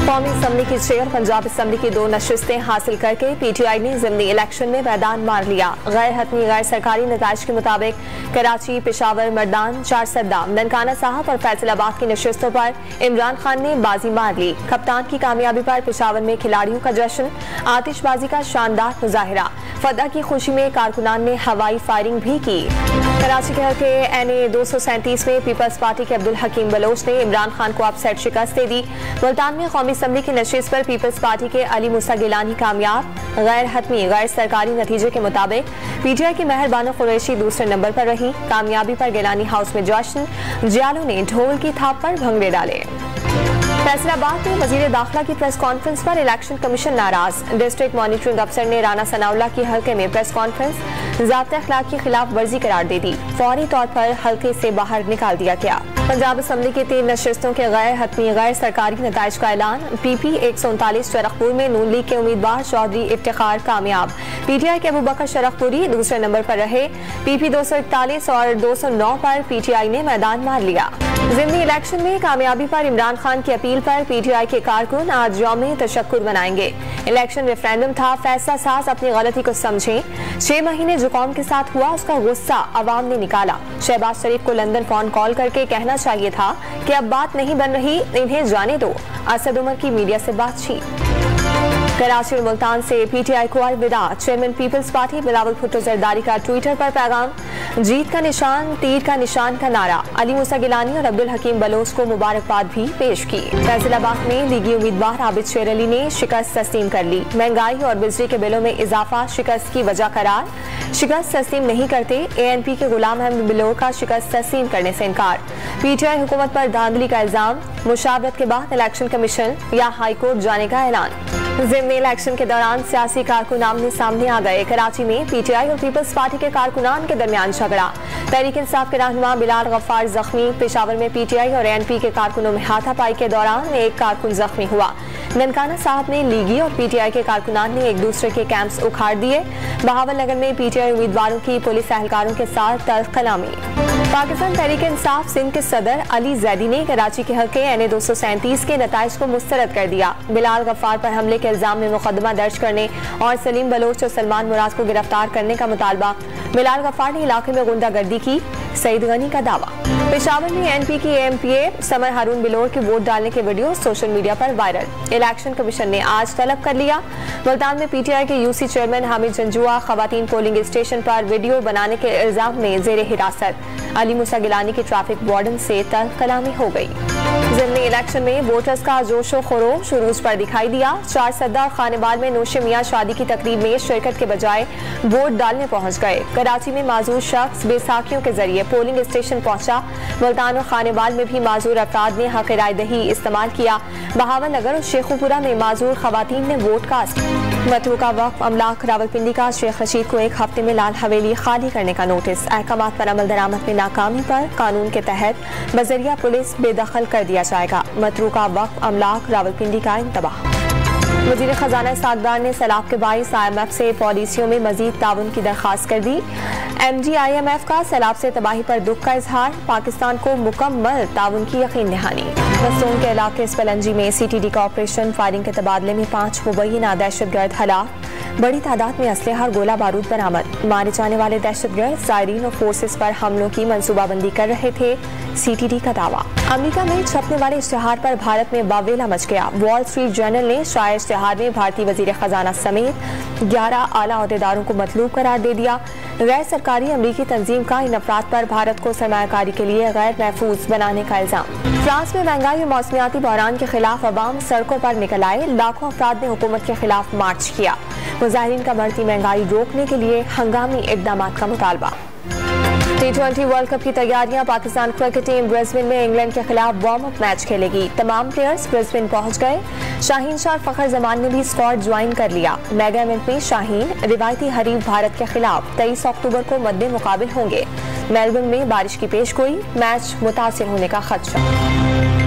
कौमी असम्बली की chair Punjab assembly की 2 नशिस्तें हासिल करके PTI ने ज़िमनी इलेक्शन में मैदान मार लिया। गैर हतमी गैर सरकारी नताइज के मुताबिक कराची, पेशावर, मर्दान, चारसद्दा, ननकाना साहब और फैसलाबाद की नशिस्तों पर इमरान खान ने बाजी मार ली। कप्तान की कामयाबी पर पेशावर में खिलाड़ियों का जश्न, आतिशबाजी का शानदार मुजाहिरा। फतह की खुशी में कारकुनान ने हवाई फायरिंग भी की। कराची के हल्के NA 237 में पीपल्स पार्टी के अब्दुल हकीम बलोच ने इमरान खान को अपसेट शिकस्त दे दी। मुल्तान में कौमी असम्बली की नशिस्त पर पीपल्स पार्टी के अली मूसा गिलानी कामयाब। गैर हतमी गैर सरकारी नतीजे के मुताबिक PTI की मेहर बानो कुरैशी दूसरे नंबर पर रही। कामयाबी पर गिलानी हाउस में जश्न, जियालों ने ढोल की थाप पर भंगड़े डाले। फैसलाबाद में वजीर दाखिला की प्रेस कॉन्फ्रेंस पर इलेक्शन कमीशन नाराज। डिस्ट्रिक्ट मॉनिटरिंग अफसर ने राना सनाउल्लाह की हल्के में प्रेस कॉन्फ्रेंस ज़ाब्ता अखलाक की खिलाफ वर्जी करार दे दी। फौरी तौर पर हल्के से बाहर निकाल दिया गया। पंजाब असम्बली की 3 नशिस्तों के गैर हतमी गैर सरकारी नताइज का ऐलान। PP 139 शरखपुर में नून लीग के उम्मीदवार चौधरी इफ्तिखार कामयाब। PTI के अबू बकर शरखपुरी दूसरे नंबर पर रहे। PP 241 और 209 पर PTI ने मैदान मार लिया। ज़िमनी इलेक्शन में कामयाबी पर इमरान खान की अपील पर PTI के कारकुन आज यौम तशक्कुर मनाएंगे। इलेक्शन रेफरेंडम था, फैसला साज अपनी गलती को समझें। 6 महीने जो कौम के साथ हुआ उसका गुस्सा अवाम ने निकाला। शहबाज शरीफ को लंदन फोन कॉल करके कहना चाहिए था कि अब बात नहीं बन रही, इन्हें जाने दो। असद उमर की मीडिया से बातचीत। कराची और मुल्तान से PTI को अलविदा। Chairman Peoples Party Bilawal Bhutto Zardari का ट्विटर पर पैगाम। जीत का निशान, तीर का निशान का नारा। अली मूसा गिलानी और अब्दुल हकीम बलोच को मुबारकबाद भी पेश की। फैसलाबाद में लीगी उम्मीदवार आबिद शेर अली ने शिकस्त तस्लीम कर ली। महंगाई और बिजली के बिलों में इजाफा शिकस्त की वजह करार। शिकस्त तस्लीम नहीं करते ANP के गुलाम अहमद बिलोर का शिकस्त तस्लीम करने से इनकार। PTI हुकूमत पर धांधली का इल्जाम। मुशावरत के बाद इलेक्शन कमीशन या हाईकोर्ट जाने का ऐलान। ज़िमनी इलेक्शन के दौरान सियासी कारकुन आमने सामने आ गए। कराची में PTI और पीपल्स पार्टी के कारकुनान के दरमियान झगड़ा। तहरीक इंसाफ के रहनुमा बिलाल गफ्फार जख्मी। पेशावर में PTI और ANP के कारकुनों में हाथापाई के दौरान एक कारकुन जख्मी हुआ। ननकाना साहब में लीगी और PTI के कारकुनान ने एक दूसरे के कैंप्स उखाड़ दिए। बहावल नगर में PTI उम्मीदवारों की पुलिस एहलकारों के साथ तल्ख कलामी। पाकिस्तान तहरीक इंसाफ सिंध के सदर अली जैदी ने कराची के हल्के NA 237 के नताइज को मुस्तरद कर दिया। बिलाल गफ्फार पर हमले के इल्जाम में मुकदमा दर्ज करने और सलीम बलोच और सलमान मुराद को गिरफ्तार करने का मुतालबा। बिलाल गफ्फार ने इलाके में गुंडागर्दी की, सईद गनी का दावा। पेशावर में ANP की MPA समर हारून बिलोर के वोट डालने के वीडियो सोशल मीडिया पर वायरल। इलेक्शन कमीशन ने आज तलब कर लिया। मुल्तान में PTI के UC चेयरमैन हामिद जंजुआ खवातीन पोलिंग स्टेशन पर वीडियो बनाने के इल्जाम में जेर हिरासत। अली मूसा गिलानी की ट्रैफिक वार्डन से तल्ख कलामी हो गई। ज़िमनी इलेक्शन में वोटर्स का जोशो खरोश उरूज पर दिखाई दिया। चारसद्दा और खानेवाल में नौशे मियां शादी की तकरीब में शिरकत के बजाय वोट डालने पहुंच गए। कराची में माजूर शख्स बेसाखियों के जरिए पोलिंग स्टेशन पहुंचा। मुल्तान और खानेवाल में भी माजूर अफराद ने हक राय दही इस्तेमाल किया। बहावल नगर और शेखुपुरा में माजूर खवातीन ने वोट कास्ट। मतरूका वक्फ अमलाक रावलपिंडी का शेख रशीद को 1 हफ्ते में लाल हवेली खाली करने का नोटिस। अहकामात पर अमल दरामद में नाकामी पर कानून के तहत बजरिया पुलिस बेदखल कर दिया जाएगा। मतरूका वक्फ अमलाक रावलपिंडी का इंतबाह। वज़ीर खजाना सागदार ने सैलाब के बाइस IMF से पॉलिसियों में मजीद ताउन की दरख्वास्त कर दी। MD IMF का सैलाब से तबाही पर दुख का इजहार। पाकिस्तान को मुकम्मल ताउन की यकीन दहानी। बस्तोन के इलाके स्पेलंजी में CTD का ऑपरेशन। फायरिंग के तबादले में 5 मुबैना दहशतगर्द हलाक। बड़ी तादाद में असलहा और गोला बारूद बरामद। मारे जाने वाले दहशतगर्द ज़ायरीन और फोर्सेस पर हमलों की मनसूबाबंदी कर रहे थे, CTD का दावा। अमेरिका में छपने वाले इश्तिहार पर भारत में वावेला मच गया। वॉल स्ट्रीट जर्नल ने शाया इश्तिहार में भारतीय वजीर खजाना समेत 11 आला अहदेदारों को मतलूब करार दे दिया। गैर सरकारी अमरीकी तंजीम का इन अफराद पर भारत को सरमायाकारी के लिए गैर महफूज बनाने का इल्जाम। फ्रांस में महंगाई और मौसमियाती बहरान के खिलाफ अवाम सड़कों पर निकल आए। लाखों अफराद ने हुकूमत के खिलाफ मार्च किया। मुजाहिरीन का बढ़ती महंगाई रोकने के लिए हंगामी इक़दामात का मुतालबा। T20 वर्ल्ड कप की तैयारियां। पाकिस्तान क्रिकेट टीम ब्रिस्बेन में इंग्लैंड के खिलाफ वार्म अप मैच खेलेगी। तमाम प्लेयर्स ब्रिस्बेन पहुंच गए। शाहीन शाह और फखर जमान ने भी स्क्वाड ज्वाइन कर लिया। मेगा इवेंट में शाहीन रिवायती हरीफ भारत के खिलाफ 23 अक्टूबर को मद्दे मुकाबिल होंगे। मेलबर्न में बारिश की पेशगोई। मैच मुतासिर होने का खदशा।